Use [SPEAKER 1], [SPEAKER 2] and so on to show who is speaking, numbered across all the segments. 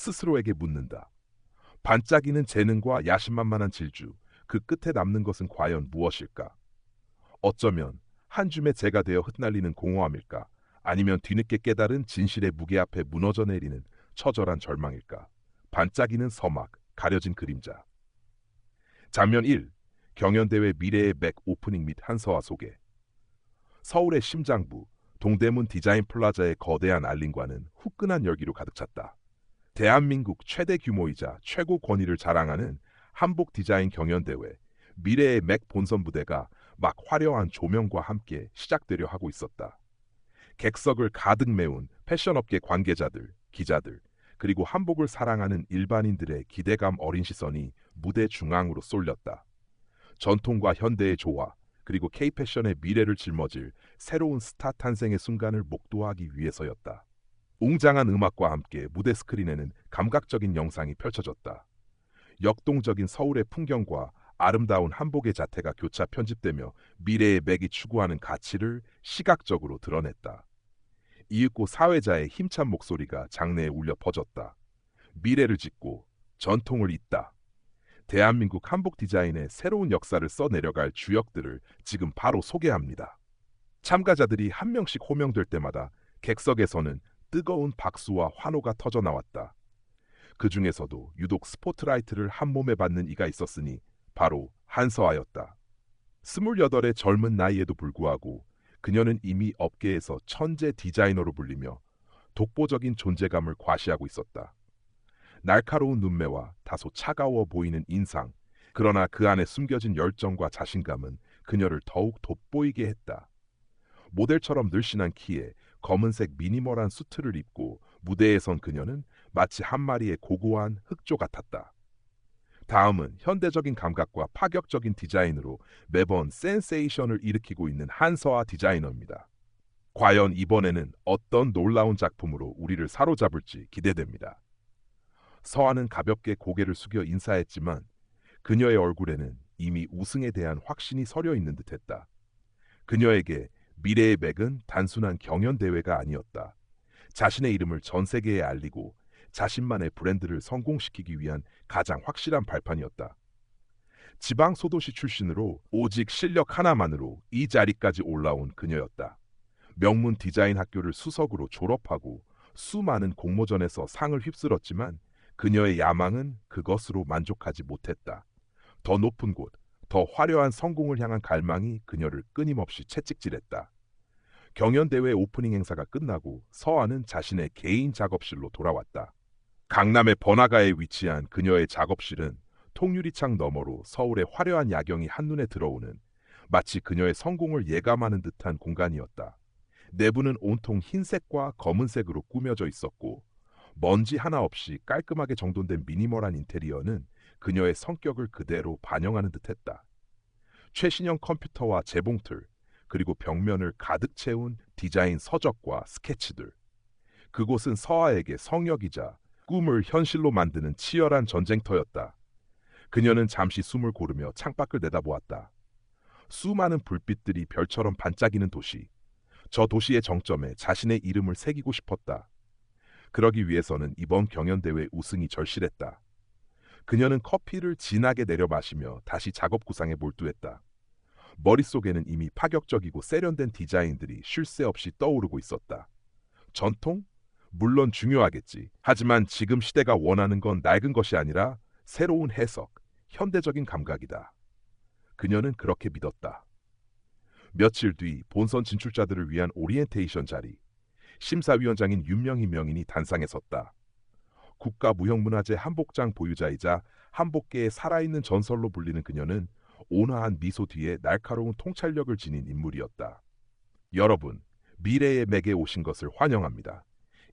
[SPEAKER 1] 스스로에게 묻는다. 반짝이는 재능과 야심만만한 질주, 그 끝에 남는 것은 과연 무엇일까? 어쩌면 한 줌의 재가 되어 흩날리는 공허함일까? 아니면 뒤늦게 깨달은 진실의 무게 앞에 무너져 내리는 처절한 절망일까? 반짝이는 서막, 가려진 그림자. 장면 1. 경연대회 미래의 맥 오프닝 및 한서화 소개. 서울의 심장부, 동대문 디자인 플라자의 거대한 알림과는 후끈한 열기로 가득 찼다. 대한민국 최대 규모이자 최고 권위를 자랑하는 한복 디자인 경연대회, 미래의 맥 본선 부대가 막 화려한 조명과 함께 시작되려 하고 있었다. 객석을 가득 메운 패션업계 관계자들, 기자들, 그리고 한복을 사랑하는 일반인들의 기대감 어린 시선이 무대 중앙으로 쏠렸다. 전통과 현대의 조화, 그리고 K-패션의 미래를 짊어질 새로운 스타 탄생의 순간을 목도하기 위해서였다. 웅장한 음악과 함께 무대 스크린에는 감각적인 영상이 펼쳐졌다. 역동적인 서울의 풍경과 아름다운 한복의 자태가 교차 편집되며 미래의 맥이 추구하는 가치를 시각적으로 드러냈다. 이윽고 사회자의 힘찬 목소리가 장내에 울려 퍼졌다. 미래를 짓고 전통을 잇다. 대한민국 한복 디자인의 새로운 역사를 써내려갈 주역들을 지금 바로 소개합니다. 참가자들이 한 명씩 호명될 때마다 객석에서는 뜨거운 박수와 환호가 터져 나왔다. 그 중에서도 유독 스포트라이트를 한 몸에 받는 이가 있었으니 바로 한서아였다. 28의 젊은 나이에도 불구하고 그녀는 이미 업계에서 천재 디자이너로 불리며 독보적인 존재감을 과시하고 있었다. 날카로운 눈매와 다소 차가워 보이는 인상, 그러나 그 안에 숨겨진 열정과 자신감은 그녀를 더욱 돋보이게 했다. 모델처럼 늘씬한 키에 검은색 미니멀한 수트를 입고 무대에 선 그녀는 마치 한 마리의 고고한 흑조 같았다. 다음은 현대적인 감각과 파격적인 디자인으로 매번 센세이션을 일으키고 있는 한서아 디자이너입니다. 과연 이번에는 어떤 놀라운 작품으로 우리를 사로잡을지 기대됩니다. 서아는 가볍게 고개를 숙여 인사했지만 그녀의 얼굴에는 이미 우승에 대한 확신이 서려 있는 듯했다. 그녀에게 미래의 맥은 단순한 경연대회가 아니었다. 자신의 이름을 전 세계에 알리고 자신만의 브랜드를 성공시키기 위한 가장 확실한 발판이었다. 지방 소도시 출신으로 오직 실력 하나만으로 이 자리까지 올라온 그녀였다. 명문 디자인 학교를 수석으로 졸업하고 수많은 공모전에서 상을 휩쓸었지만 그녀의 야망은 그것으로 만족하지 못했다. 더 높은 곳, 더 화려한 성공을 향한 갈망이 그녀를 끊임없이 채찍질했다. 경연대회 오프닝 행사가 끝나고 서아는 자신의 개인 작업실로 돌아왔다. 강남의 번화가에 위치한 그녀의 작업실은 통유리창 너머로 서울의 화려한 야경이 한눈에 들어오는 마치 그녀의 성공을 예감하는 듯한 공간이었다. 내부는 온통 흰색과 검은색으로 꾸며져 있었고 먼지 하나 없이 깔끔하게 정돈된 미니멀한 인테리어는 그녀의 성격을 그대로 반영하는 듯했다. 최신형 컴퓨터와 재봉틀, 그리고 벽면을 가득 채운 디자인 서적과 스케치들. 그곳은 서아에게 성역이자 꿈을 현실로 만드는 치열한 전쟁터였다. 그녀는 잠시 숨을 고르며 창밖을 내다보았다. 수많은 불빛들이 별처럼 반짝이는 도시. 저 도시의 정점에 자신의 이름을 새기고 싶었다. 그러기 위해서는 이번 경연대회 우승이 절실했다. 그녀는 커피를 진하게 내려 마시며 다시 작업 구상에 몰두했다. 머릿속에는 이미 파격적이고 세련된 디자인들이 쉴 새 없이 떠오르고 있었다. 전통? 물론 중요하겠지. 하지만 지금 시대가 원하는 건 낡은 것이 아니라 새로운 해석, 현대적인 감각이다. 그녀는 그렇게 믿었다. 며칠 뒤 본선 진출자들을 위한 오리엔테이션 자리. 심사위원장인 윤명희 명인이 단상에 섰다. 국가무형문화재 한복장 보유자이자 한복계의 살아있는 전설로 불리는 그녀는 온화한 미소 뒤에 날카로운 통찰력을 지닌 인물이었다. 여러분, 미래의 맥에 오신 것을 환영합니다.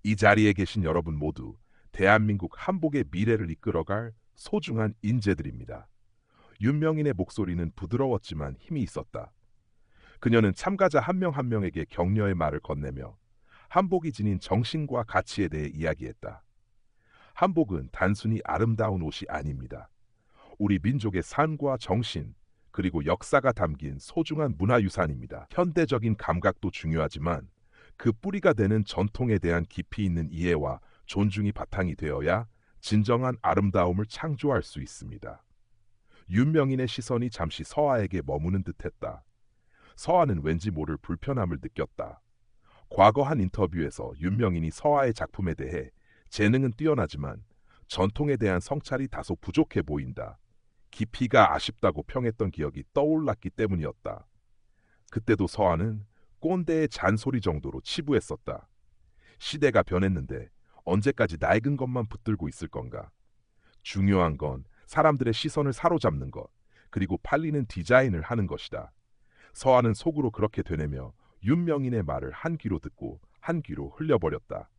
[SPEAKER 1] 이 자리에 계신 여러분 모두 대한민국 한복의 미래를 이끌어갈 소중한 인재들입니다. 윤명인의 목소리는 부드러웠지만 힘이 있었다. 그녀는 참가자 한 명 한 명에게 격려의 말을 건네며 한복이 지닌 정신과 가치에 대해 이야기했다. 한복은 단순히 아름다운 옷이 아닙니다. 우리 민족의 삶과 정신, 그리고 역사가 담긴 소중한 문화유산입니다. 현대적인 감각도 중요하지만 그 뿌리가 되는 전통에 대한 깊이 있는 이해와 존중이 바탕이 되어야 진정한 아름다움을 창조할 수 있습니다. 윤명인의 시선이 잠시 서아에게 머무는 듯했다. 서아는 왠지 모를 불편함을 느꼈다. 과거 한 인터뷰에서 윤명인이 서아의 작품에 대해 재능은 뛰어나지만 전통에 대한 성찰이 다소 부족해 보인다. 깊이가 아쉽다고 평했던 기억이 떠올랐기 때문이었다. 그때도 서아는 꼰대의 잔소리 정도로 치부했었다. 시대가 변했는데 언제까지 낡은 것만 붙들고 있을 건가? 중요한 건 사람들의 시선을 사로잡는 것, 그리고 팔리는 디자인을 하는 것이다. 서아는 속으로 그렇게 되뇌며 윤명인의 말을 한 귀로 듣고 한 귀로 흘려버렸다.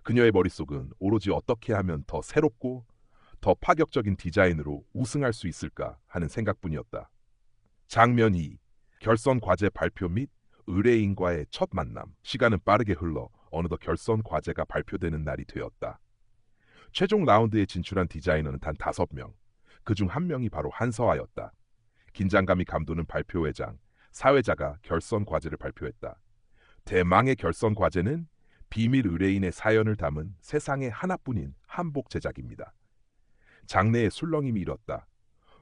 [SPEAKER 1] 그녀의 머릿속은 오로지 어떻게 하면 더 새롭고 더 파격적인 디자인으로 우승할 수 있을까 하는 생각뿐이었다. 장면 2. 결선 과제 발표 및 의뢰인과의 첫 만남. 시간은 빠르게 흘러 어느덧 결선 과제가 발표되는 날이 되었다. 최종 라운드에 진출한 디자이너는 단 5명. 그중 한 명이 바로 한서아였다. 긴장감이 감도는 발표회장, 사회자가 결선 과제를 발표했다. 대망의 결선 과제는 비밀 의뢰인의 사연을 담은 세상에 하나뿐인 한복 제작입니다. 장내에 술렁임이 일었다.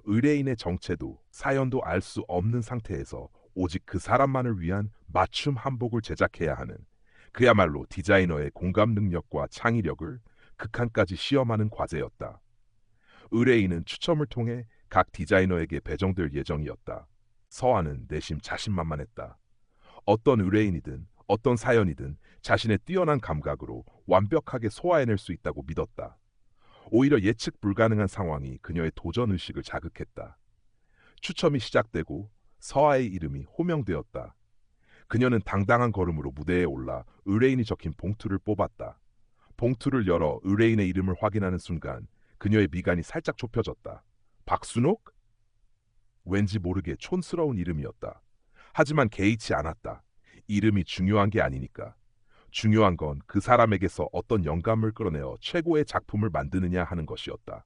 [SPEAKER 1] 의뢰인의 정체도 사연도 알 수 없는 상태에서 오직 그 사람만을 위한 맞춤 한복을 제작해야 하는, 그야말로 디자이너의 공감 능력과 창의력을 극한까지 시험하는 과제였다. 의뢰인은 추첨을 통해 각 디자이너에게 배정될 예정이었다. 서아는 내심 자신만만했다. 어떤 의뢰인이든 어떤 사연이든 자신의 뛰어난 감각으로 완벽하게 소화해낼 수 있다고 믿었다. 오히려 예측 불가능한 상황이 그녀의 도전 의식을 자극했다. 추첨이 시작되고 서아의 이름이 호명되었다. 그녀는 당당한 걸음으로 무대에 올라 의뢰인이 적힌 봉투를 뽑았다. 봉투를 열어 의뢰인의 이름을 확인하는 순간 그녀의 미간이 살짝 좁혀졌다. 박순옥? 왠지 모르게 촌스러운 이름이었다. 하지만 개의치 않았다. 이름이 중요한 게 아니니까. 중요한 건 그 사람에게서 어떤 영감을 끌어내어 최고의 작품을 만드느냐 하는 것이었다.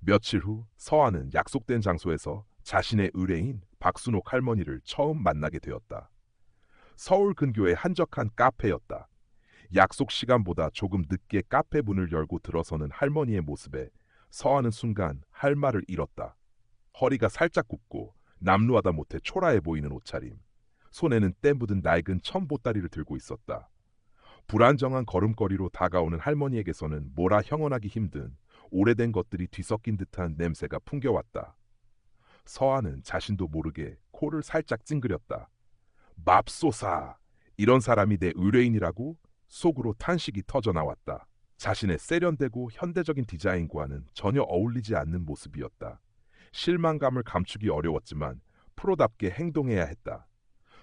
[SPEAKER 1] 며칠 후 서아는 약속된 장소에서 자신의 의뢰인 박순옥 할머니를 처음 만나게 되었다. 서울 근교의 한적한 카페였다. 약속 시간보다 조금 늦게 카페 문을 열고 들어서는 할머니의 모습에 서아는 순간 할 말을 잃었다. 허리가 살짝 굽고 남루하다 못해 초라해 보이는 옷차림. 손에는 때 묻은 낡은 천보따리를 들고 있었다. 불안정한 걸음걸이로 다가오는 할머니에게서는 뭐라 형언하기 힘든 오래된 것들이 뒤섞인 듯한 냄새가 풍겨왔다. 서아는 자신도 모르게 코를 살짝 찡그렸다. 맙소사! 이런 사람이 내 의뢰인이라고? 속으로 탄식이 터져나왔다. 자신의 세련되고 현대적인 디자인과는 전혀 어울리지 않는 모습이었다. 실망감을 감추기 어려웠지만 프로답게 행동해야 했다.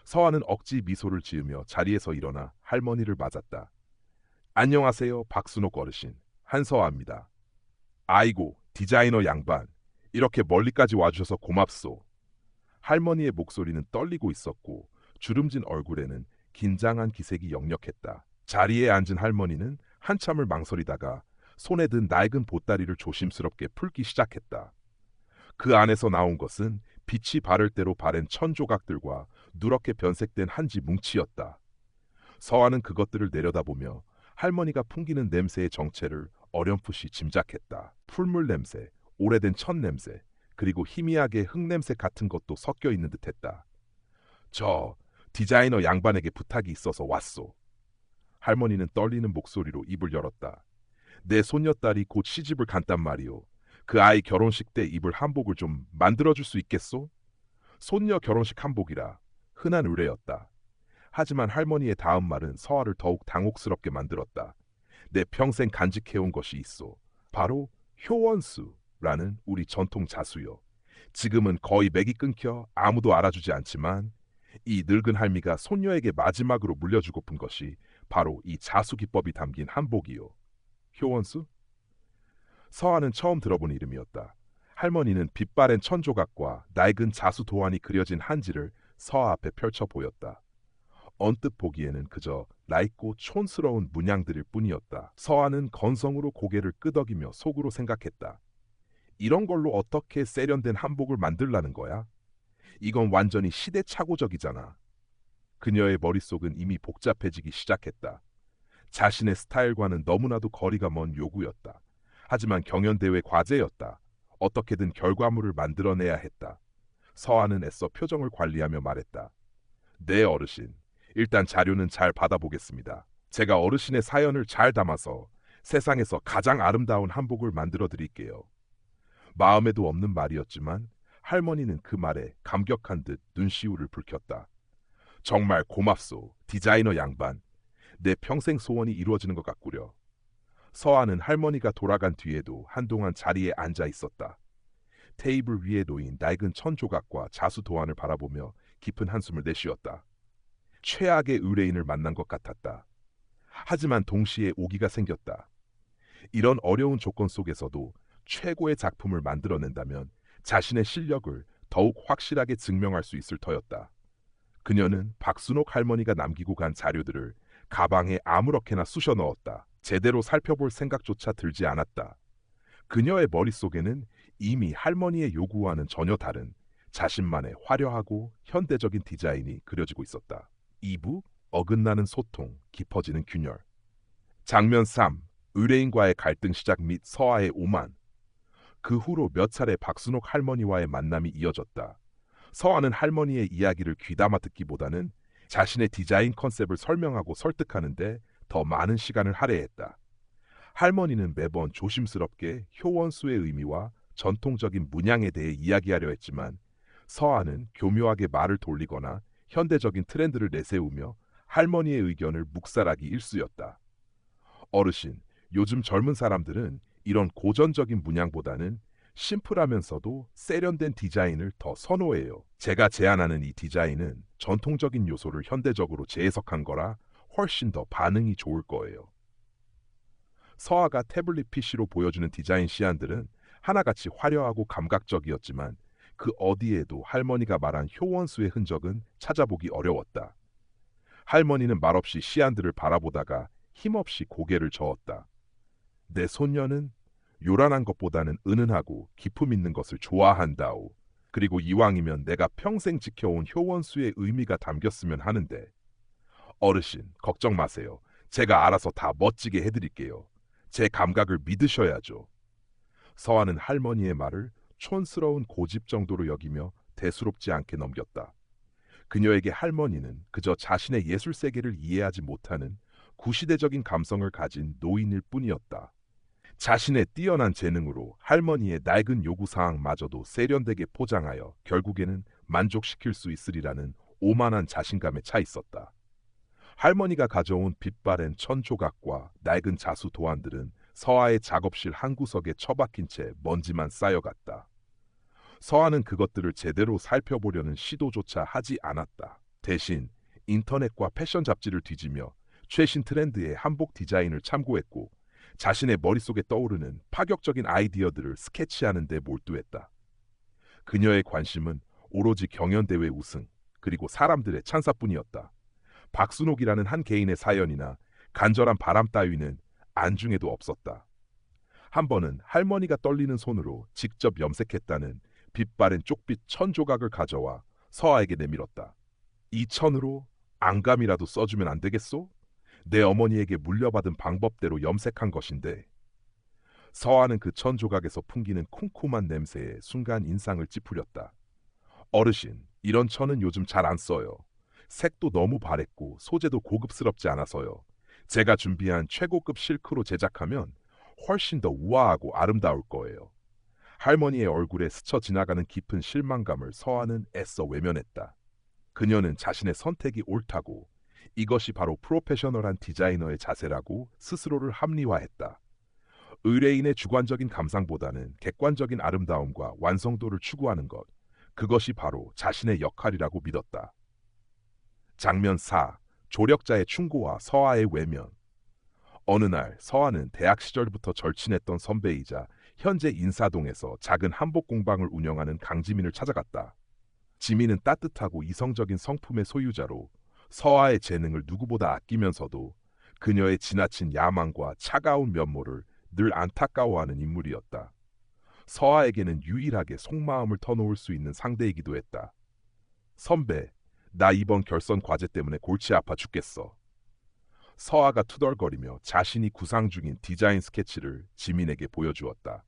[SPEAKER 1] 서아는 억지 미소를 지으며 자리에서 일어나 할머니를 맞았다. 안녕하세요, 박순옥 어르신. 한서아입니다. 아이고, 디자이너 양반. 이렇게 멀리까지 와주셔서 고맙소. 할머니의 목소리는 떨리고 있었고 주름진 얼굴에는 긴장한 기색이 역력했다. 자리에 앉은 할머니는 한참을 망설이다가 손에 든 낡은 보따리를 조심스럽게 풀기 시작했다. 그 안에서 나온 것은 빛이 바를 대로 바랜 천 조각들과 누렇게 변색된 한지 뭉치였다. 서아는 그것들을 내려다보며 할머니가 풍기는 냄새의 정체를 어렴풋이 짐작했다. 풀물 냄새, 오래된 천 냄새, 그리고 희미하게 흙냄새 같은 것도 섞여 있는 듯했다. 저 디자이너 양반에게 부탁이 있어서 왔소. 할머니는 떨리는 목소리로 입을 열었다. 내 손녀딸이 곧 시집을 간단 말이오. 그 아이 결혼식 때 입을 한복을 좀 만들어줄 수 있겠소? 손녀 결혼식 한복이라 흔한 의뢰였다. 하지만 할머니의 다음 말은 서아를 더욱 당혹스럽게 만들었다. 내 평생 간직해온 것이 있소. 바로 효원수라는 우리 전통 자수요. 지금은 거의 맥이 끊겨 아무도 알아주지 않지만 이 늙은 할미가 손녀에게 마지막으로 물려주고픈 것이 바로 이 자수 기법이 담긴 한복이요. 효원수? 서아는 처음 들어본 이름이었다. 할머니는 빛바랜 천조각과 낡은 자수 도안이 그려진 한지를 서아 앞에 펼쳐 보였다. 언뜻 보기에는 그저 낡고 촌스러운 문양들일 뿐이었다. 서아는 건성으로 고개를 끄덕이며 속으로 생각했다. 이런 걸로 어떻게 세련된 한복을 만들라는 거야? 이건 완전히 시대착오적이잖아. 그녀의 머릿속은 이미 복잡해지기 시작했다. 자신의 스타일과는 너무나도 거리가 먼 요구였다. 하지만 경연대회 과제였다. 어떻게든 결과물을 만들어내야 했다. 서아는 애써 표정을 관리하며 말했다. 네, 어르신. 일단 자료는 잘 받아보겠습니다. 제가 어르신의 사연을 잘 담아서 세상에서 가장 아름다운 한복을 만들어 드릴게요. 마음에도 없는 말이었지만 할머니는 그 말에 감격한 듯 눈시울을 붉혔다. 정말 고맙소, 디자이너 양반. 내 평생 소원이 이루어지는 것 같구려. 서아는 할머니가 돌아간 뒤에도 한동안 자리에 앉아 있었다. 테이블 위에 놓인 낡은 천 조각과 자수 도안을 바라보며 깊은 한숨을 내쉬었다. 최악의 의뢰인을 만난 것 같았다. 하지만 동시에 오기가 생겼다. 이런 어려운 조건 속에서도 최고의 작품을 만들어낸다면 자신의 실력을 더욱 확실하게 증명할 수 있을 터였다. 그녀는 박순옥 할머니가 남기고 간 자료들을 가방에 아무렇게나 쑤셔 넣었다. 제대로 살펴볼 생각조차 들지 않았다. 그녀의 머릿속에는 이미 할머니의 요구와는 전혀 다른 자신만의 화려하고 현대적인 디자인이 그려지고 있었다. 2부 어긋나는 소통, 깊어지는 균열. 장면 3. 의뢰인과의 갈등 시작 및 서아의 오만. 그 후로 몇 차례 박순옥 할머니와의 만남이 이어졌다. 서아는 할머니의 이야기를 귀담아 듣기보다는 자신의 디자인 컨셉을 설명하고 설득하는데 더 많은 시간을 할애했다. 할머니는 매번 조심스럽게 효원수의 의미와 전통적인 문양에 대해 이야기하려 했지만 서아는 교묘하게 말을 돌리거나 현대적인 트렌드를 내세우며 할머니의 의견을 묵살하기 일쑤였다. 어르신, 요즘 젊은 사람들은 이런 고전적인 문양보다는 심플하면서도 세련된 디자인을 더 선호해요. 제가 제안하는 이 디자인은 전통적인 요소를 현대적으로 재해석한 거라 훨씬 더 반응이 좋을 거예요. 서아가 태블릿 PC로 보여주는 디자인 시안들은 하나같이 화려하고 감각적이었지만 그 어디에도 할머니가 말한 효원수의 흔적은 찾아보기 어려웠다. 할머니는 말없이 시안들을 바라보다가 힘없이 고개를 저었다. 내 손녀는 요란한 것보다는 은은하고 기품 있는 것을 좋아한다오. 그리고 이왕이면 내가 평생 지켜온 효원수의 의미가 담겼으면 하는데. 어르신, 걱정 마세요. 제가 알아서 다 멋지게 해드릴게요. 제 감각을 믿으셔야죠. 서아는 할머니의 말을 촌스러운 고집 정도로 여기며 대수롭지 않게 넘겼다. 그녀에게 할머니는 그저 자신의 예술 세계를 이해하지 못하는 구시대적인 감성을 가진 노인일 뿐이었다. 자신의 뛰어난 재능으로 할머니의 낡은 요구사항마저도 세련되게 포장하여 결국에는 만족시킬 수 있으리라는 오만한 자신감에 차 있었다. 할머니가 가져온 빛바랜 천 조각과 낡은 자수 도안들은 서아의 작업실 한 구석에 처박힌 채 먼지만 쌓여갔다. 서아는 그것들을 제대로 살펴보려는 시도조차 하지 않았다. 대신 인터넷과 패션 잡지를 뒤지며 최신 트렌드의 한복 디자인을 참고했고 자신의 머릿속에 떠오르는 파격적인 아이디어들을 스케치하는 데 몰두했다. 그녀의 관심은 오로지 경연대회 우승, 그리고 사람들의 찬사뿐이었다. 박순옥이라는 한 개인의 사연이나 간절한 바람 따위는 안중에도 없었다. 한 번은 할머니가 떨리는 손으로 직접 염색했다는 빛바랜 쪽빛 천 조각을 가져와 서아에게 내밀었다. 이 천으로 앙감이라도 써주면 안 되겠소? 내 어머니에게 물려받은 방법대로 염색한 것인데. 서아는 그 천 조각에서 풍기는 쿰쿰한 냄새에 순간 인상을 찌푸렸다. 어르신, 이런 천은 요즘 잘 안 써요. 색도 너무 바랬고 소재도 고급스럽지 않아서요. 제가 준비한 최고급 실크로 제작하면 훨씬 더 우아하고 아름다울 거예요. 할머니의 얼굴에 스쳐 지나가는 깊은 실망감을 서아는 애써 외면했다. 그녀는 자신의 선택이 옳다고, 이것이 바로 프로페셔널한 디자이너의 자세라고 스스로를 합리화했다. 의뢰인의 주관적인 감상보다는 객관적인 아름다움과 완성도를 추구하는 것, 그것이 바로 자신의 역할이라고 믿었다. 장면 4. 조력자의 충고와 서아의 외면. 어느 날 서아는 대학 시절부터 절친했던 선배이자 현재 인사동에서 작은 한복 공방을 운영하는 강지민을 찾아갔다. 지민은 따뜻하고 이성적인 성품의 소유자로 서아의 재능을 누구보다 아끼면서도 그녀의 지나친 야망과 차가운 면모를 늘 안타까워하는 인물이었다. 서아에게는 유일하게 속마음을 터놓을 수 있는 상대이기도 했다. 선배, 나 이번 결선 과제 때문에 골치 아파 죽겠어. 서아가 투덜거리며 자신이 구상 중인 디자인 스케치를 지민에게 보여주었다.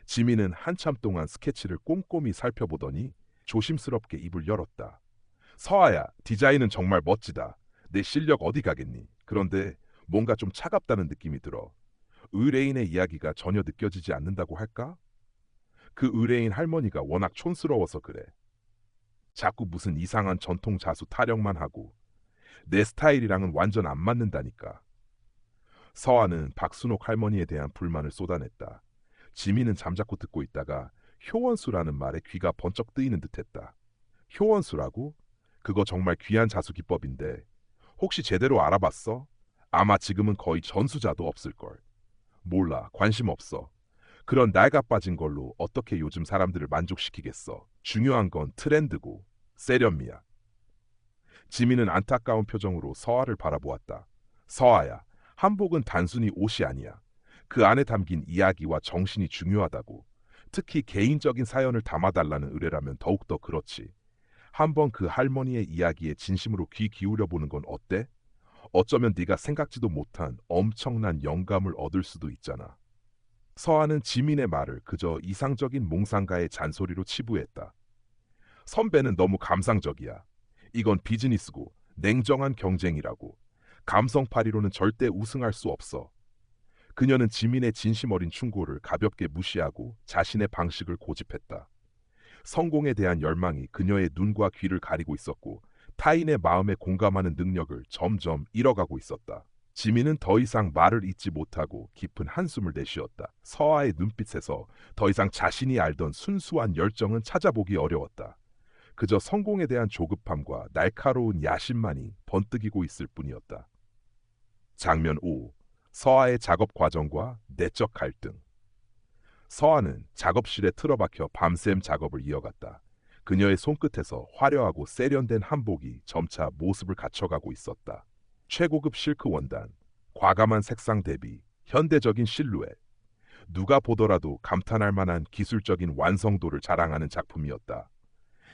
[SPEAKER 1] 지민은 한참 동안 스케치를 꼼꼼히 살펴보더니 조심스럽게 입을 열었다. 서아야, 디자인은 정말 멋지다. 내 실력 어디 가겠니? 그런데 뭔가 좀 차갑다는 느낌이 들어. 의뢰인의 이야기가 전혀 느껴지지 않는다고 할까? 그 의뢰인 할머니가 워낙 촌스러워서 그래. 자꾸 무슨 이상한 전통 자수 타령만 하고 내 스타일이랑은 완전 안 맞는다니까. 서아는 박순옥 할머니에 대한 불만을 쏟아냈다. 지민은 잠자코 듣고 있다가 효원수라는 말에 귀가 번쩍 뜨이는 듯했다. 효원수라고? 그거 정말 귀한 자수 기법인데 혹시 제대로 알아봤어? 아마 지금은 거의 전수자도 없을걸. 몰라, 관심 없어. 그런 낡아 빠진 걸로 어떻게 요즘 사람들을 만족시키겠어. 중요한 건 트렌드고 세련미야. 지민은 안타까운 표정으로 서아를 바라보았다. 서아야, 한복은 단순히 옷이 아니야. 그 안에 담긴 이야기와 정신이 중요하다고. 특히 개인적인 사연을 담아달라는 의뢰라면 더욱더 그렇지. 한번 그 할머니의 이야기에 진심으로 귀 기울여 보는 건 어때? 어쩌면 네가 생각지도 못한 엄청난 영감을 얻을 수도 있잖아. 서아는 지민의 말을 그저 이상적인 몽상가의 잔소리로 치부했다. 선배는 너무 감상적이야. 이건 비즈니스고 냉정한 경쟁이라고. 감성파리로는 절대 우승할 수 없어. 그녀는 지민의 진심 어린 충고를 가볍게 무시하고 자신의 방식을 고집했다. 성공에 대한 열망이 그녀의 눈과 귀를 가리고 있었고 타인의 마음에 공감하는 능력을 점점 잃어가고 있었다. 지민은 더 이상 말을 잇지 못하고 깊은 한숨을 내쉬었다. 서아의 눈빛에서 더 이상 자신이 알던 순수한 열정은 찾아보기 어려웠다. 그저 성공에 대한 조급함과 날카로운 야심만이 번뜩이고 있을 뿐이었다. 장면 5. 서아의 작업 과정과 내적 갈등. 서아는 작업실에 틀어박혀 밤샘 작업을 이어갔다. 그녀의 손끝에서 화려하고 세련된 한복이 점차 모습을 갖춰가고 있었다. 최고급 실크 원단, 과감한 색상 대비, 현대적인 실루엣. 누가 보더라도 감탄할 만한 기술적인 완성도를 자랑하는 작품이었다.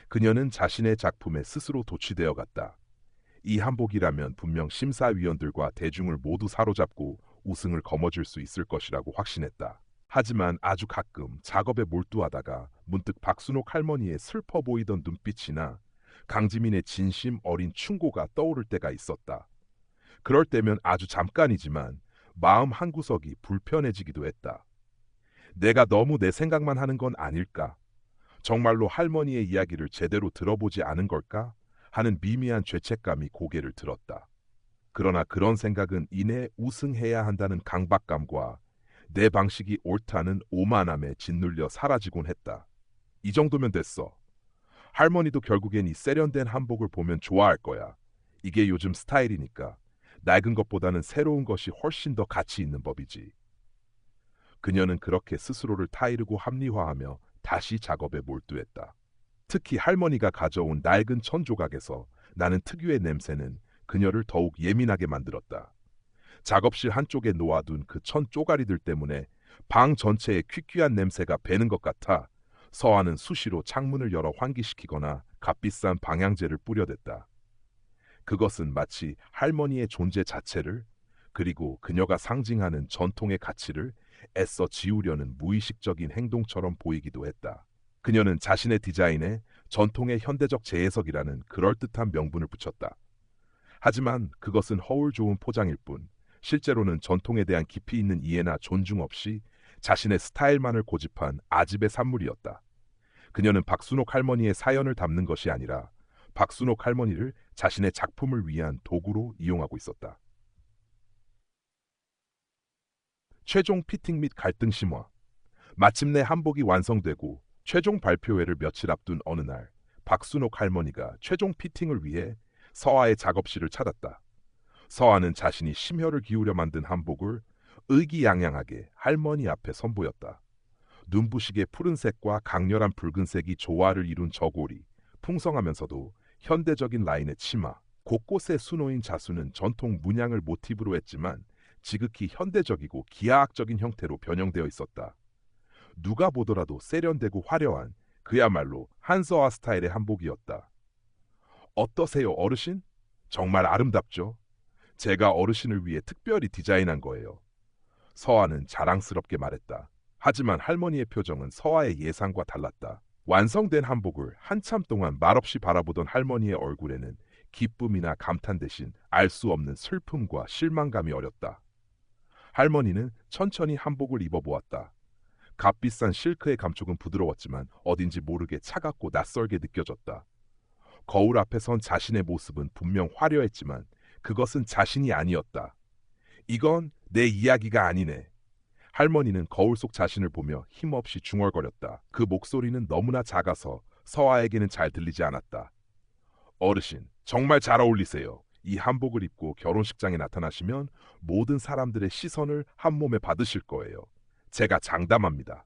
[SPEAKER 1] 그녀는 자신의 작품에 스스로 도취되어 갔다. 이 한복이라면 분명 심사위원들과 대중을 모두 사로잡고 우승을 거머쥘 수 있을 것이라고 확신했다. 하지만 아주 가끔 작업에 몰두하다가 문득 박순옥 할머니의 슬퍼 보이던 눈빛이나 강지민의 진심 어린 충고가 떠오를 때가 있었다. 그럴 때면 아주 잠깐이지만 마음 한구석이 불편해지기도 했다. 내가 너무 내 생각만 하는 건 아닐까? 정말로 할머니의 이야기를 제대로 들어보지 않은 걸까? 하는 미미한 죄책감이 고개를 들었다. 그러나 그런 생각은 이내 우승해야 한다는 강박감과 내 방식이 옳다는 오만함에 짓눌려 사라지곤 했다. 이 정도면 됐어. 할머니도 결국엔 이 세련된 한복을 보면 좋아할 거야. 이게 요즘 스타일이니까. 낡은 것보다는 새로운 것이 훨씬 더 가치 있는 법이지. 그녀는 그렇게 스스로를 타이르고 합리화하며 다시 작업에 몰두했다. 특히 할머니가 가져온 낡은 천 조각에서 나는 특유의 냄새는 그녀를 더욱 예민하게 만들었다. 작업실 한쪽에 놓아둔 그 천 쪼가리들 때문에 방 전체에 퀴퀴한 냄새가 배는 것 같아 서아는 수시로 창문을 열어 환기시키거나 값비싼 방향제를 뿌려댔다. 그것은 마치 할머니의 존재 자체를 그리고 그녀가 상징하는 전통의 가치를 애써 지우려는 무의식적인 행동처럼 보이기도 했다. 그녀는 자신의 디자인에 전통의 현대적 재해석이라는 그럴듯한 명분을 붙였다. 하지만 그것은 허울 좋은 포장일 뿐 실제로는 전통에 대한 깊이 있는 이해나 존중 없이 자신의 스타일만을 고집한 아집의 산물이었다. 그녀는 박순옥 할머니의 사연을 담는 것이 아니라 박순옥 할머니를 자신의 작품을 위한 도구로 이용하고 있었다. 최종 피팅 및 갈등 심화. 마침내 한복이 완성되고 최종 발표회를 며칠 앞둔 어느 날 박순옥 할머니가 최종 피팅을 위해 서아의 작업실을 찾았다. 서아는 자신이 심혈을 기울여 만든 한복을 의기양양하게 할머니 앞에 선보였다. 눈부시게 푸른색과 강렬한 붉은색이 조화를 이룬 저고리, 풍성하면서도 현대적인 라인의 치마, 곳곳에 수놓인 자수는 전통 문양을 모티브로 했지만 지극히 현대적이고 기하학적인 형태로 변형되어 있었다. 누가 보더라도 세련되고 화려한 그야말로 한서아 스타일의 한복이었다. 어떠세요, 어르신? 정말 아름답죠? 제가 어르신을 위해 특별히 디자인한 거예요. 서아는 자랑스럽게 말했다. 하지만 할머니의 표정은 서아의 예상과 달랐다. 완성된 한복을 한참 동안 말없이 바라보던 할머니의 얼굴에는 기쁨이나 감탄 대신 알 수 없는 슬픔과 실망감이 어렸다. 할머니는 천천히 한복을 입어보았다. 값비싼 실크의 감촉은 부드러웠지만 어딘지 모르게 차갑고 낯설게 느껴졌다. 거울 앞에 선 자신의 모습은 분명 화려했지만 그것은 자신이 아니었다. 이건 내 이야기가 아니네. 할머니는 거울 속 자신을 보며 힘없이 중얼거렸다. 그 목소리는 너무나 작아서 서아에게는 잘 들리지 않았다. 어르신, 정말 잘 어울리세요. 이 한복을 입고 결혼식장에 나타나시면 모든 사람들의 시선을 한 몸에 받으실 거예요. 제가 장담합니다.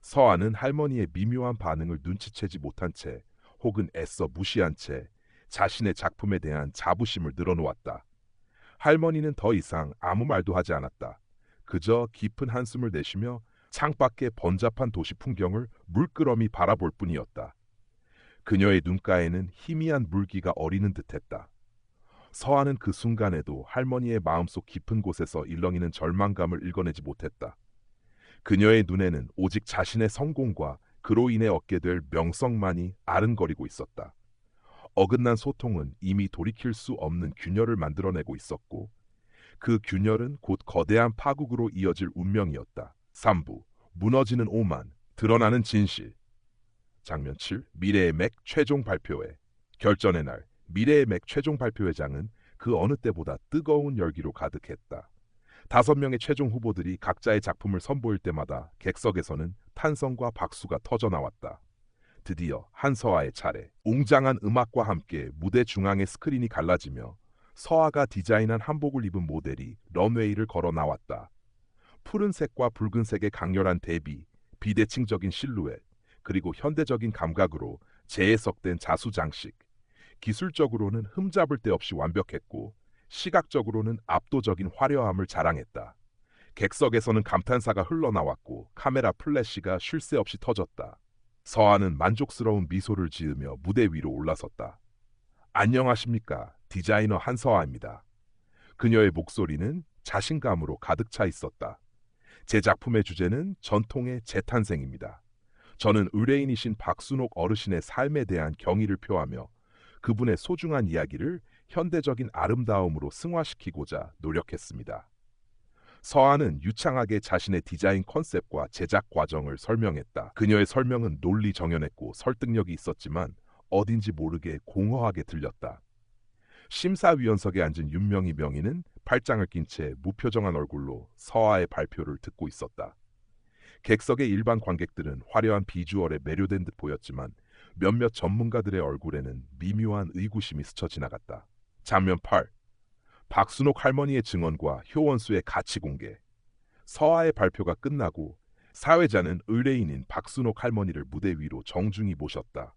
[SPEAKER 1] 서아는 할머니의 미묘한 반응을 눈치채지 못한 채 혹은 애써 무시한 채 자신의 작품에 대한 자부심을 늘어놓았다. 할머니는 더 이상 아무 말도 하지 않았다. 그저 깊은 한숨을 내쉬며 창밖의 번잡한 도시 풍경을 물끄러미 바라볼 뿐이었다. 그녀의 눈가에는 희미한 물기가 어리는 듯했다. 서아는 그 순간에도 할머니의 마음속 깊은 곳에서 일렁이는 절망감을 읽어내지 못했다. 그녀의 눈에는 오직 자신의 성공과 그로 인해 얻게 될 명성만이 아른거리고 있었다. 어긋난 소통은 이미 돌이킬 수 없는 균열을 만들어내고 있었고 그 균열은 곧 거대한 파국으로 이어질 운명이었다. 3부 무너지는 오만, 드러나는 진실. 장면 7 미래의 맥 최종 발표회. 결전의 날 미래의 맥 최종 발표회장은 그 어느 때보다 뜨거운 열기로 가득했다. 5명의 최종 후보들이 각자의 작품을 선보일 때마다 객석에서는 탄성과 박수가 터져나왔다. 드디어 한서아의 차례. 웅장한 음악과 함께 무대 중앙의 스크린이 갈라지며 서아가 디자인한 한복을 입은 모델이 런웨이를 걸어 나왔다. 푸른색과 붉은색의 강렬한 대비, 비대칭적인 실루엣, 그리고 현대적인 감각으로 재해석된 자수 장식. 기술적으로는 흠잡을 데 없이 완벽했고 시각적으로는 압도적인 화려함을 자랑했다. 객석에서는 감탄사가 흘러나왔고 카메라 플래시가 쉴 새 없이 터졌다. 서아는 만족스러운 미소를 지으며 무대 위로 올라섰다. 안녕하십니까. 디자이너 한서아입니다. 그녀의 목소리는 자신감으로 가득 차 있었다. 제 작품의 주제는 전통의 재탄생입니다. 저는 의뢰인이신 박순옥 어르신의 삶에 대한 경의를 표하며 그분의 소중한 이야기를 현대적인 아름다움으로 승화시키고자 노력했습니다. 서아는 유창하게 자신의 디자인 컨셉과 제작 과정을 설명했다. 그녀의 설명은 논리 정연했고 설득력이 있었지만 어딘지 모르게 공허하게 들렸다. 심사위원석에 앉은 윤명희 명의는 팔짱을 낀 채 무표정한 얼굴로 서아의 발표를 듣고 있었다. 객석의 일반 관객들은 화려한 비주얼에 매료된 듯 보였지만 몇몇 전문가들의 얼굴에는 미묘한 의구심이 스쳐 지나갔다. 장면 8. 박순옥 할머니의 증언과 효원수의 가치 공개. 서아의 발표가 끝나고 사회자는 의뢰인인 박순옥 할머니를 무대 위로 정중히 모셨다.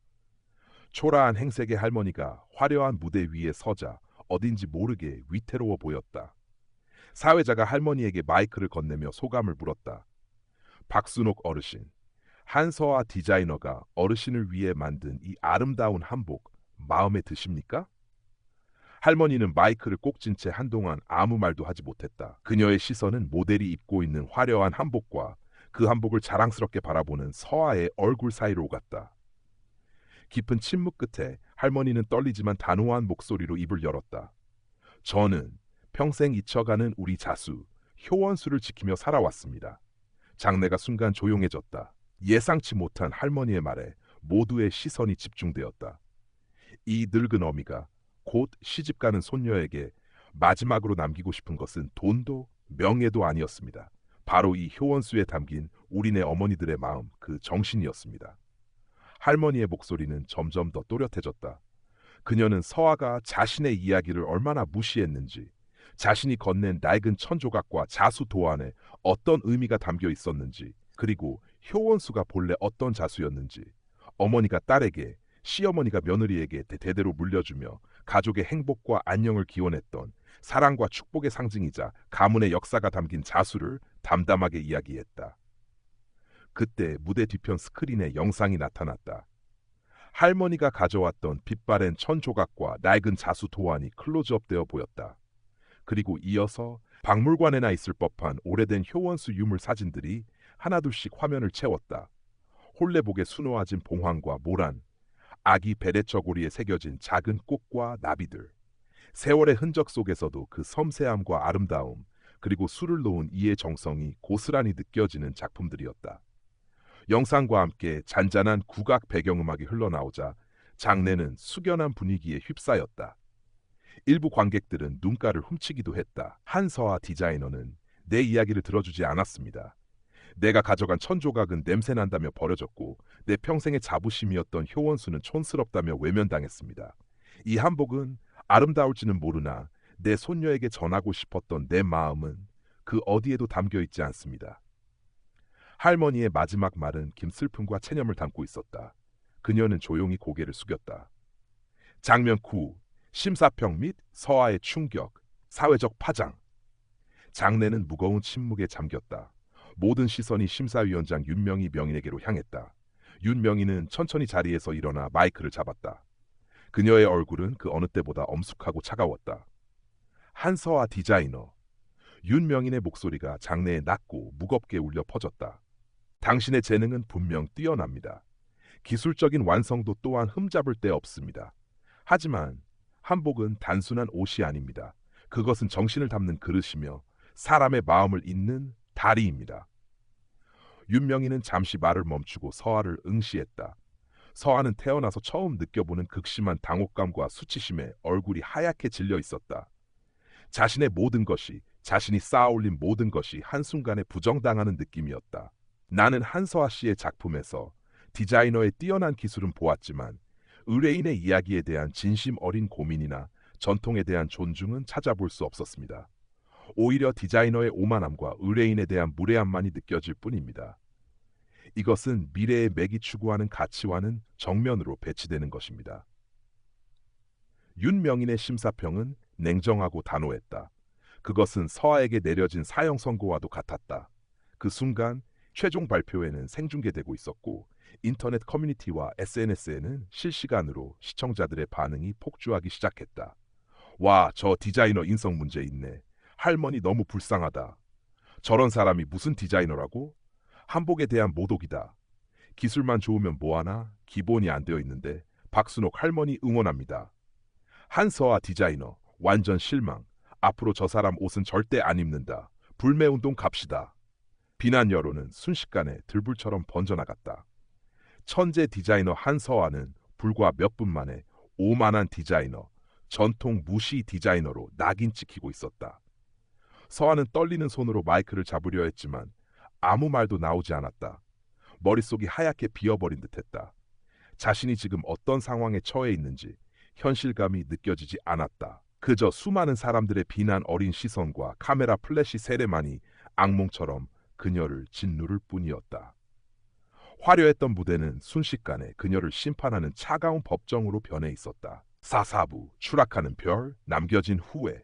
[SPEAKER 1] 초라한 행색의 할머니가 화려한 무대 위에 서자 어딘지 모르게 위태로워 보였다. 사회자가 할머니에게 마이크를 건네며 소감을 물었다. 박순옥 어르신, 한서아 디자이너가 어르신을 위해 만든 이 아름다운 한복 마음에 드십니까? 할머니는 마이크를 꼭 쥔 채 한동안 아무 말도 하지 못했다. 그녀의 시선은 모델이 입고 있는 화려한 한복과 그 한복을 자랑스럽게 바라보는 서아의 얼굴 사이로 오갔다. 깊은 침묵 끝에 할머니는 떨리지만 단호한 목소리로 입을 열었다. 저는 평생 잊혀가는 우리 자수, 효원수를 지키며 살아왔습니다. 장내가 순간 조용해졌다. 예상치 못한 할머니의 말에 모두의 시선이 집중되었다. 이 늙은 어미가 곧 시집가는 손녀에게 마지막으로 남기고 싶은 것은 돈도 명예도 아니었습니다. 바로 이 효원수에 담긴 우리네 어머니들의 마음, 그 정신이었습니다. 할머니의 목소리는 점점 더 또렷해졌다. 그녀는 서아가 자신의 이야기를 얼마나 무시했는지, 자신이 건넨 낡은 천조각과 자수 도안에 어떤 의미가 담겨 있었는지, 그리고 효원수가 본래 어떤 자수였는지, 어머니가 딸에게, 시어머니가 며느리에게 대대로 물려주며 가족의 행복과 안녕을 기원했던 사랑과 축복의 상징이자 가문의 역사가 담긴 자수를 담담하게 이야기했다. 그때 무대 뒤편 스크린에 영상이 나타났다. 할머니가 가져왔던 빛바랜 천조각과 낡은 자수 도안이 클로즈업되어 보였다. 그리고 이어서 박물관에나 있을 법한 오래된 효원수 유물 사진들이 하나둘씩 화면을 채웠다. 홀레복에 수놓아진 봉황과 모란, 아기 베레처고리에 새겨진 작은 꽃과 나비들. 세월의 흔적 속에서도 그 섬세함과 아름다움, 그리고 술을 놓은 이의 정성이 고스란히 느껴지는 작품들이었다. 영상과 함께 잔잔한 국악 배경음악이 흘러나오자 장내는 숙연한 분위기에 휩싸였다. 일부 관객들은 눈가를 훔치기도 했다. 한서아 디자이너는 내 이야기를 들어주지 않았습니다. 내가 가져간 천조각은 냄새난다며 버려졌고 내 평생의 자부심이었던 효원수는 촌스럽다며 외면당했습니다. 이 한복은 아름다울지는 모르나 내 손녀에게 전하고 싶었던 내 마음은 그 어디에도 담겨 있지 않습니다. 할머니의 마지막 말은 김슬픔과 체념을 담고 있었다. 그녀는 조용히 고개를 숙였다. 장면 9. 심사평 및 서아의 충격, 사회적 파장. 장내는 무거운 침묵에 잠겼다. 모든 시선이 심사위원장 윤명희 명인에게로 향했다. 윤명희는 천천히 자리에서 일어나 마이크를 잡았다. 그녀의 얼굴은 그 어느 때보다 엄숙하고 차가웠다. 한서아 디자이너. 윤명인의 목소리가 장내에 낮고 무겁게 울려 퍼졌다. 당신의 재능은 분명 뛰어납니다. 기술적인 완성도 또한 흠잡을 데 없습니다. 하지만 한복은 단순한 옷이 아닙니다. 그것은 정신을 담는 그릇이며 사람의 마음을 잇는 다리입니다. 윤명희는 잠시 말을 멈추고 서아를 응시했다. 서아는 태어나서 처음 느껴보는 극심한 당혹감과 수치심에 얼굴이 하얗게 질려 있었다. 자신의 모든 것이, 자신이 쌓아올린 모든 것이 한순간에 부정당하는 느낌이었다. 나는 한서아 씨의 작품에서 디자이너의 뛰어난 기술은 보았지만 의뢰인의 이야기에 대한 진심 어린 고민이나 전통에 대한 존중은 찾아볼 수 없었습니다. 오히려 디자이너의 오만함과 의뢰인에 대한 무례함만이 느껴질 뿐입니다. 이것은 미래의 맥이 추구하는 가치와는 정면으로 배치되는 것입니다. 윤명인의 심사평은 냉정하고 단호했다. 그것은 서아에게 내려진 사형 선고와도 같았다. 그 순간 최종 발표회는 생중계되고 있었고 인터넷 커뮤니티와 SNS에는 실시간으로 시청자들의 반응이 폭주하기 시작했다. 와, 저 디자이너 인성 문제 있네. 할머니 너무 불쌍하다. 저런 사람이 무슨 디자이너라고? 한복에 대한 모독이다. 기술만 좋으면 뭐하나? 기본이 안 되어 있는데 박순옥 할머니 응원합니다. 한서아 디자이너 완전 실망. 앞으로 저 사람 옷은 절대 안 입는다. 불매운동 갑시다. 비난 여론은 순식간에 들불처럼 번져나갔다. 천재 디자이너 한서아는 불과 몇 분 만에 오만한 디자이너, 전통 무시 디자이너로 낙인 찍히고 있었다. 서아는 떨리는 손으로 마이크를 잡으려 했지만 아무 말도 나오지 않았다. 머릿속이 하얗게 비어버린 듯했다. 자신이 지금 어떤 상황에 처해 있는지 현실감이 느껴지지 않았다. 그저 수많은 사람들의 비난 어린 시선과 카메라 플래시 세례만이 악몽처럼 그녀를 짓누를 뿐이었다. 화려했던 무대는 순식간에 그녀를 심판하는 차가운 법정으로 변해 있었다. 사사부, 추락하는 별, 남겨진 후회.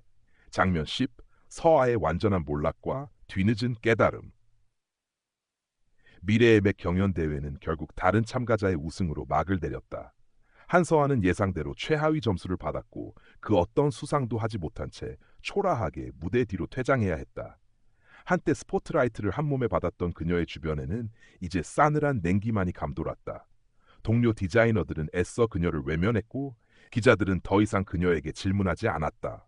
[SPEAKER 1] 장면 10, 서아의 완전한 몰락과 뒤늦은 깨달음. 미래의 맥 경연대회는 결국 다른 참가자의 우승으로 막을 내렸다. 한서아는 예상대로 최하위 점수를 받았고 그 어떤 수상도 하지 못한 채 초라하게 무대 뒤로 퇴장해야 했다. 한때 스포트라이트를 한몸에 받았던 그녀의 주변에는 이제 싸늘한 냉기만이 감돌았다. 동료 디자이너들은 애써 그녀를 외면했고 기자들은 더 이상 그녀에게 질문하지 않았다.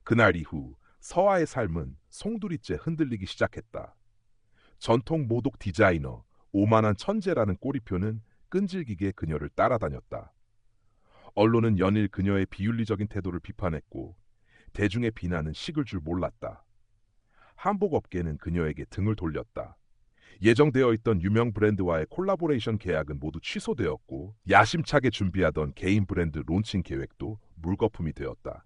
[SPEAKER 1] 그날 이후 서아의 삶은 송두리째 흔들리기 시작했다. 전통 모독 디자이너, 오만한 천재라는 꼬리표는 끈질기게 그녀를 따라다녔다. 언론은 연일 그녀의 비윤리적인 태도를 비판했고 대중의 비난은 식을 줄 몰랐다. 한복업계는 그녀에게 등을 돌렸다. 예정되어 있던 유명 브랜드와의 콜라보레이션 계약은 모두 취소되었고 야심차게 준비하던 개인 브랜드 론칭 계획도 물거품이 되었다.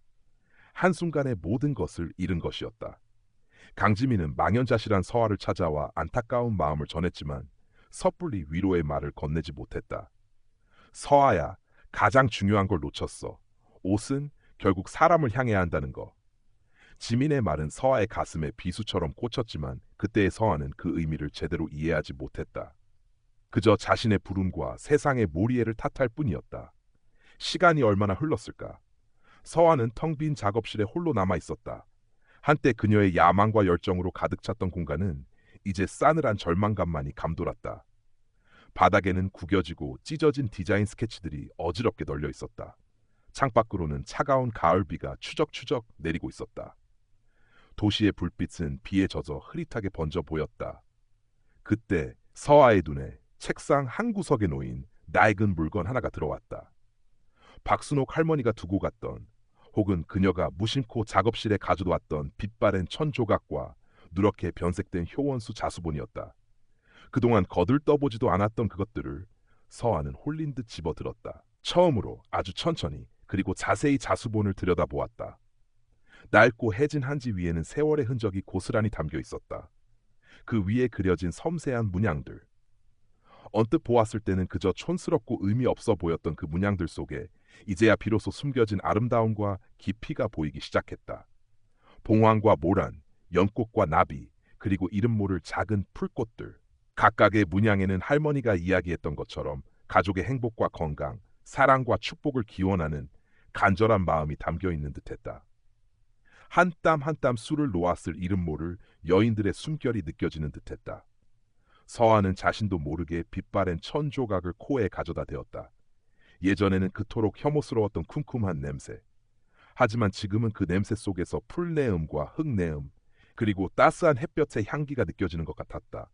[SPEAKER 1] 한순간에 모든 것을 잃은 것이었다. 강지민은 망연자실한 서아를 찾아와 안타까운 마음을 전했지만 섣불리 위로의 말을 건네지 못했다. 서아야, 가장 중요한 걸 놓쳤어. 옷은 결국 사람을 향해야 한다는 거. 지민의 말은 서아의 가슴에 비수처럼 꽂혔지만 그때의 서아는 그 의미를 제대로 이해하지 못했다. 그저 자신의 불운과 세상의 모리애를 탓할 뿐이었다. 시간이 얼마나 흘렀을까? 서아는 텅 빈 작업실에 홀로 남아 있었다. 한때 그녀의 야망과 열정으로 가득 찼던 공간은 이제 싸늘한 절망감만이 감돌았다. 바닥에는 구겨지고 찢어진 디자인 스케치들이 어지럽게 널려 있었다. 창밖으로는 차가운 가을비가 추적추적 내리고 있었다. 도시의 불빛은 비에 젖어 흐릿하게 번져 보였다. 그때 서아의 눈에 책상 한 구석에 놓인 낡은 물건 하나가 들어왔다. 박순옥 할머니가 두고 갔던, 혹은 그녀가 무심코 작업실에 가져왔던 빛바랜 천 조각과 누렇게 변색된 효원수 자수본이었다. 그동안 거들떠보지도 않았던 그것들을 서아는 홀린 듯 집어들었다. 처음으로 아주 천천히 그리고 자세히 자수본을 들여다보았다. 낡고 해진 한지 위에는 세월의 흔적이 고스란히 담겨 있었다. 그 위에 그려진 섬세한 문양들. 언뜻 보았을 때는 그저 촌스럽고 의미 없어 보였던 그 문양들 속에 이제야 비로소 숨겨진 아름다움과 깊이가 보이기 시작했다. 봉황과 모란, 연꽃과 나비, 그리고 이름 모를 작은 풀꽃들. 각각의 문양에는 할머니가 이야기했던 것처럼 가족의 행복과 건강, 사랑과 축복을 기원하는 간절한 마음이 담겨 있는 듯했다. 한 땀 한 땀 술을 놓았을 이름 모를 여인들의 숨결이 느껴지는 듯했다. 서아는 자신도 모르게 빛바랜 천 조각을 코에 가져다 대었다. 예전에는 그토록 혐오스러웠던 쿰쿰한 냄새. 하지만 지금은 그 냄새 속에서 풀내음과 흙내음, 그리고 따스한 햇볕의 향기가 느껴지는 것 같았다.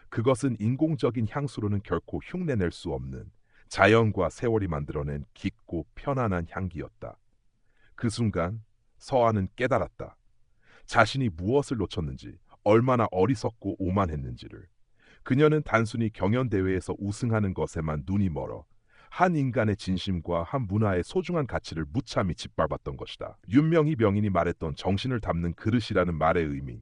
[SPEAKER 1] 그것은 인공적인 향수로는 결코 흉내낼 수 없는 자연과 세월이 만들어낸 깊고 편안한 향기였다. 그 순간 서아는 깨달았다. 자신이 무엇을 놓쳤는지, 얼마나 어리석고 오만했는지를. 그녀는 단순히 경연대회에서 우승하는 것에만 눈이 멀어 한 인간의 진심과 한 문화의 소중한 가치를 무참히 짓밟았던 것이다. 윤명희 명인이 말했던 정신을 담는 그릇이라는 말의 의미,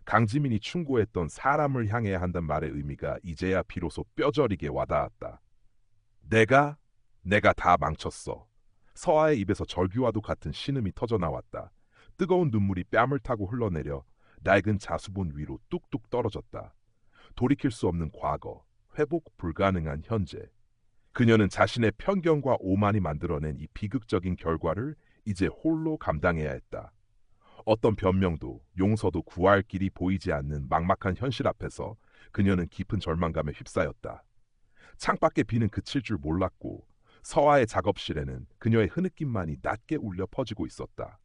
[SPEAKER 1] 강지민이 충고했던 사람을 향해야 한다는 말의 의미가 이제야 비로소 뼈저리게 와닿았다. 내가 다 망쳤어. 서아의 입에서 절규와도 같은 신음이 터져나왔다. 뜨거운 눈물이 뺨을 타고 흘러내려 낡은 자수본 위로 뚝뚝 떨어졌다. 돌이킬 수 없는 과거, 회복 불가능한 현재. 그녀는 자신의 편견과 오만이 만들어낸 이 비극적인 결과를 이제 홀로 감당해야 했다. 어떤 변명도 용서도 구할 길이 보이지 않는 막막한 현실 앞에서 그녀는 깊은 절망감에 휩싸였다. 창밖에 비는 그칠 줄 몰랐고 서아의 작업실에는 그녀의 흐느낌만이 낮게 울려 퍼지고 있었다.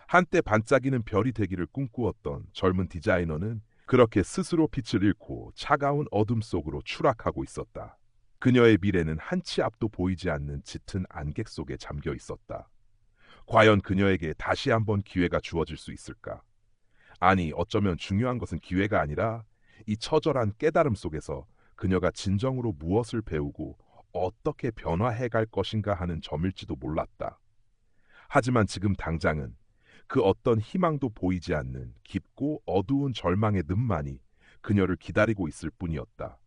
[SPEAKER 1] 한때 반짝이는 별이 되기를 꿈꾸었던 젊은 디자이너는 그렇게 스스로 빛을 잃고 차가운 어둠 속으로 추락하고 있었다. 그녀의 미래는 한치 앞도 보이지 않는 짙은 안개 속에 잠겨 있었다. 과연 그녀에게 다시 한번 기회가 주어질 수 있을까? 아니, 어쩌면 중요한 것은 기회가 아니라 이 처절한 깨달음 속에서 그녀가 진정으로 무엇을 배우고 어떻게 변화해 갈 것인가 하는 점일지도 몰랐다. 하지만 지금 당장은 그 어떤 희망도 보이지 않는 깊고 어두운 절망의 늪만이 그녀를 기다리고 있을 뿐이었다.